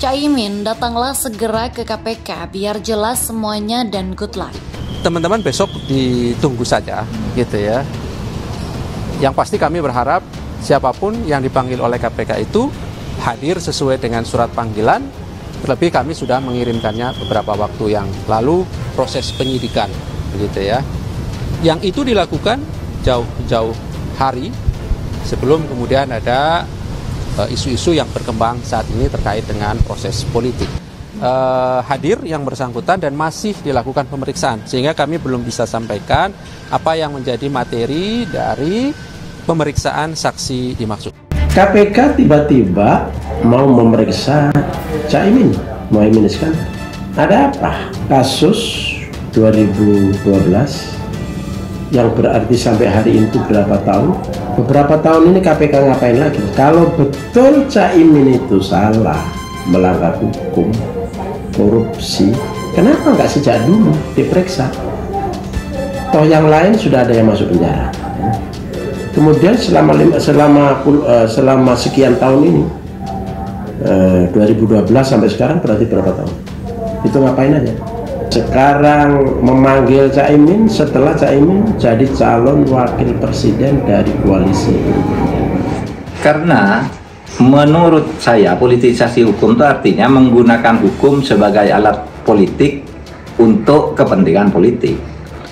Caimin, datanglah segera ke KPK biar jelas semuanya dan good luck. Teman-teman besok ditunggu saja gitu ya. Yang pasti kami berharap siapapun yang dipanggil oleh KPK itu hadir sesuai dengan surat panggilan. Terlebih kami sudah mengirimkannya beberapa waktu yang lalu proses penyidikan begitu ya. Yang itu dilakukan jauh-jauh hari sebelum kemudian ada isu-isu yang berkembang saat ini terkait dengan proses politik. Hadir yang bersangkutan dan masih dilakukan pemeriksaan sehingga kami belum bisa sampaikan apa yang menjadi materi dari pemeriksaan saksi dimaksud. KPK tiba-tiba mau memeriksa Caimin, Muhaimin Iskandar. Ada apa? Kasus 2012 yang berarti sampai hari ini berapa tahun? Beberapa tahun ini KPK ngapain lagi? Kalau betul Caimin itu salah, melanggar hukum, korupsi, kenapa nggak sejak dulu diperiksa? Toh yang lain sudah ada yang masuk penjara. Kemudian selama sekian tahun ini, 2012 sampai sekarang berarti berapa tahun? Itu ngapain aja? Sekarang memanggil Caimin setelah Caimin jadi calon wakil presiden dari koalisi. Karena menurut saya politisasi hukum itu artinya menggunakan hukum sebagai alat politik untuk kepentingan politik.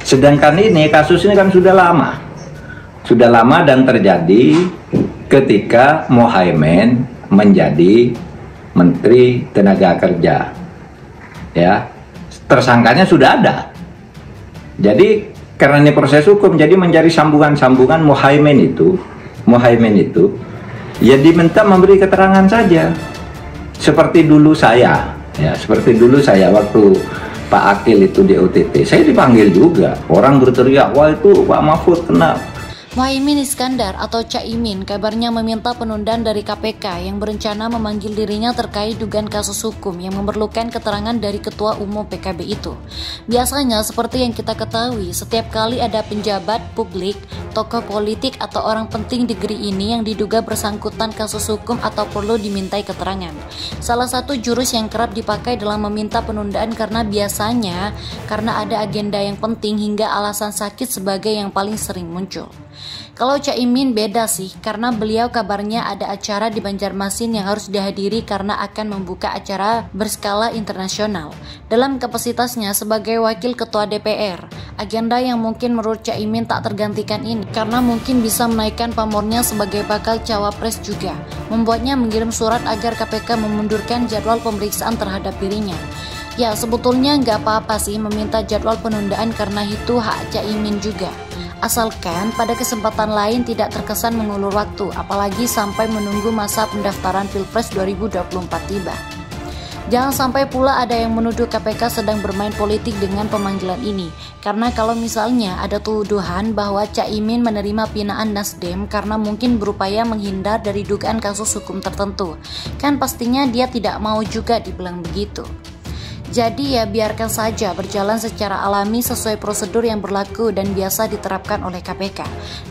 Sedangkan ini kasus ini kan sudah lama dan terjadi ketika Muhaimin menjadi Menteri Tenaga Kerja. Ya, tersangkanya sudah ada. Jadi karena ini proses hukum, jadi mencari sambungan-sambungan Muhaimin itu ya diminta memberi keterangan saja. Seperti dulu saya waktu Pak Akil itu di OTT, saya dipanggil juga. Orang berteriak, wah itu Pak Mahfud kena. Muhaimin Iskandar atau Caimin kabarnya meminta penundaan dari KPK yang berencana memanggil dirinya terkait dugaan kasus hukum yang memerlukan keterangan dari Ketua Umum PKB itu. Biasanya seperti yang kita ketahui, setiap kali ada penjabat publik, tokoh politik atau orang penting di negeri ini yang diduga bersangkutan kasus hukum atau perlu dimintai keterangan. Salah satu jurus yang kerap dipakai dalam meminta penundaan karena ada agenda yang penting hingga alasan sakit sebagai yang paling sering muncul. Kalau Caimin beda sih, karena beliau kabarnya ada acara di Banjarmasin yang harus dihadiri karena akan membuka acara berskala internasional. Dalam kapasitasnya sebagai wakil ketua DPR, agenda yang mungkin menurut Caimin tak tergantikan ini, karena mungkin bisa menaikkan pamornya sebagai bakal cawapres juga, membuatnya mengirim surat agar KPK memundurkan jadwal pemeriksaan terhadap dirinya. Ya, sebetulnya nggak apa-apa sih meminta jadwal penundaan karena itu hak Caimin juga. Asalkan pada kesempatan lain tidak terkesan mengulur waktu, apalagi sampai menunggu masa pendaftaran Pilpres 2024 tiba. Jangan sampai pula ada yang menuduh KPK sedang bermain politik dengan pemanggilan ini, karena kalau misalnya ada tuduhan bahwa Caimin menerima pinaan Nasdem karena mungkin berupaya menghindar dari dugaan kasus hukum tertentu, kan pastinya dia tidak mau juga dibilang begitu. Jadi ya biarkan saja berjalan secara alami sesuai prosedur yang berlaku dan biasa diterapkan oleh KPK.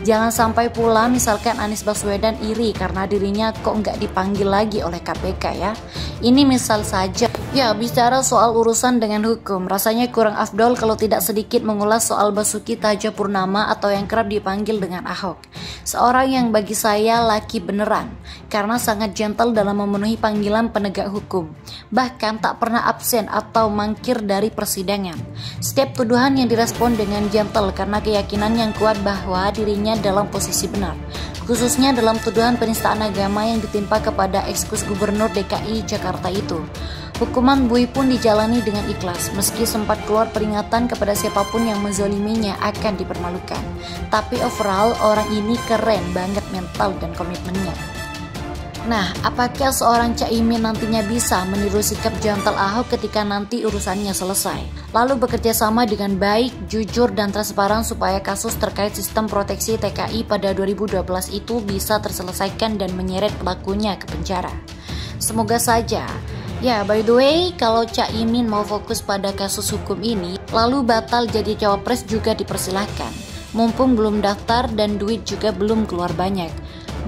Jangan sampai pula misalkan Anies Baswedan iri karena dirinya kok nggak dipanggil lagi oleh KPK ya. Ini misal saja. Ya, bicara soal urusan dengan hukum, rasanya kurang afdol kalau tidak sedikit mengulas soal Basuki Cahayapurnama atau yang kerap dipanggil dengan Ahok. Seorang yang bagi saya laki beneran, karena sangat gentle dalam memenuhi panggilan penegak hukum. Bahkan tak pernah absen atau mangkir dari persidangan. Setiap tuduhan yang direspon dengan gentle karena keyakinan yang kuat bahwa dirinya dalam posisi benar. Khususnya dalam tuduhan penistaan agama yang ditimpa kepada ex Gubernur DKI Jakarta itu. Hukuman Bui pun dijalani dengan ikhlas, meski sempat keluar peringatan kepada siapapun yang menzoliminya akan dipermalukan. Tapi overall, orang ini keren banget mental dan komitmennya. Nah, apakah seorang Caimin nantinya bisa meniru sikap gentle Ahok ketika nanti urusannya selesai? Lalu bekerja sama dengan baik, jujur, dan transparan supaya kasus terkait sistem proteksi TKI pada 2012 itu bisa terselesaikan dan menyeret pelakunya ke penjara. Semoga saja. Ya, by the way, kalau Caimin mau fokus pada kasus hukum ini, lalu batal jadi cawapres juga dipersilahkan. Mumpung belum daftar dan duit juga belum keluar banyak.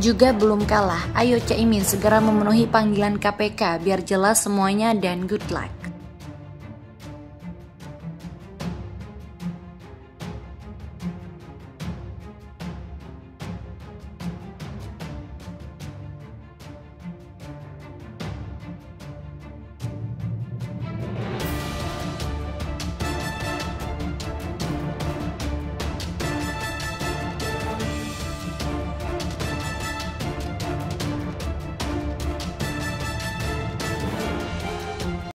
juga belum kalah. Ayo Caimin segera memenuhi panggilan KPK biar jelas semuanya dan good luck.